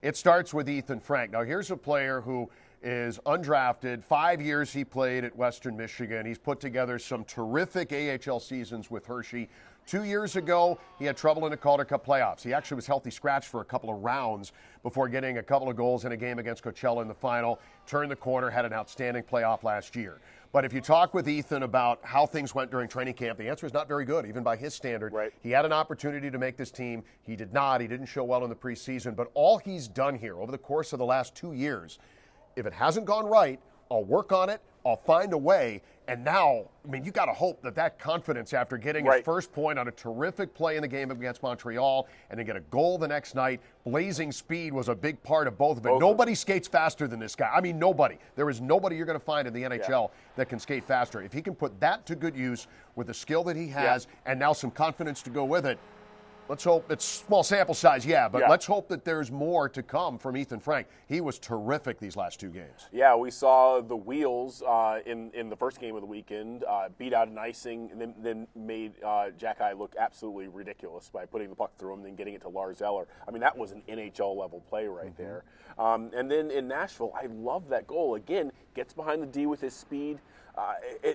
It starts with Ethen Frank. Now, here's a player who is undrafted. 5 years he played at Western Michigan. He's put together some terrific AHL seasons with Hershey. 2 years ago, he had trouble in the Calder Cup playoffs. He actually was healthy scratch for a couple of rounds before getting a couple of goals in a game against Coachella in the final. Turned the corner, had an outstanding playoff last year. But if you talk with Ethen about how things went during training camp, the answer is not very good, even by his standard. Right. He had an opportunity to make this team. He did not. He didn't show well in the preseason. But all he's done here over the course of the last 2 years, if it hasn't gone right, I'll work on it. I'll find a way. And now, I mean, you got to hope that confidence after getting his first point on a terrific play in the game against Montreal and then get a goal the next night. Blazing speed was a big part of both of it. Nobody skates faster than this guy. I mean, nobody. There is nobody you're going to find in the NHL that can skate faster. If he can put that to good use with the skill that he has and now some confidence to go with it, let's hope it's small sample size, but let's hope that there's more to come from Ethen Frank. He was terrific these last two games. Yeah, we saw the Wheels in the first game of the weekend beat out an icing and then made Jack Eye look absolutely ridiculous by putting the puck through him and then getting it to Lars Eller. I mean, that was an NHL-level play right there. And then in Nashville, I love that goal. Again, gets behind the D with his speed.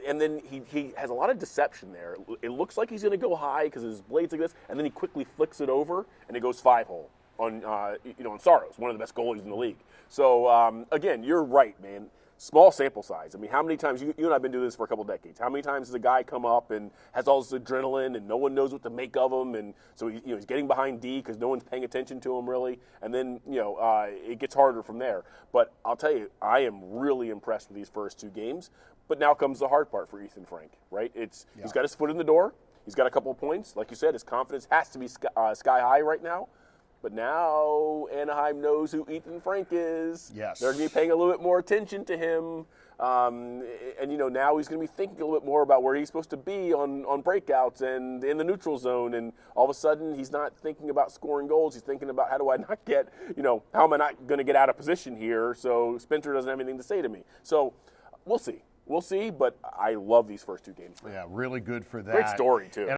And then he has a lot of deception there. It looks like he's going to go high because his blade's like this, and then he quickly flicks it over, and it goes 5-hole on on Saros, one of the best goalies in the league. So again, you're right, man. Small sample size. I mean, how many times you and I have been doing this for a couple decades? How many times does a guy come up and has all this adrenaline and no one knows what to make of him, and so he's getting behind D because no one's paying attention to him really, and then it gets harder from there. But I'll tell you, I am really impressed with these first two games. But now comes the hard part for Ethen Frank, right? He's got his foot in the door. He's got a couple of points. Like you said, his confidence has to be sky high right now. But now Anaheim knows who Ethen Frank is. Yes. They're going to be paying a little bit more attention to him. And now he's going to be thinking a little bit more about where he's supposed to be on breakouts and in the neutral zone. And all of a sudden, he's not thinking about scoring goals. He's thinking about how do I not get, how am I not going to get out of position here so Spencer doesn't have anything to say to me. So we'll see. We'll see, but I love these first two games. Yeah, really good for that. Great story, too.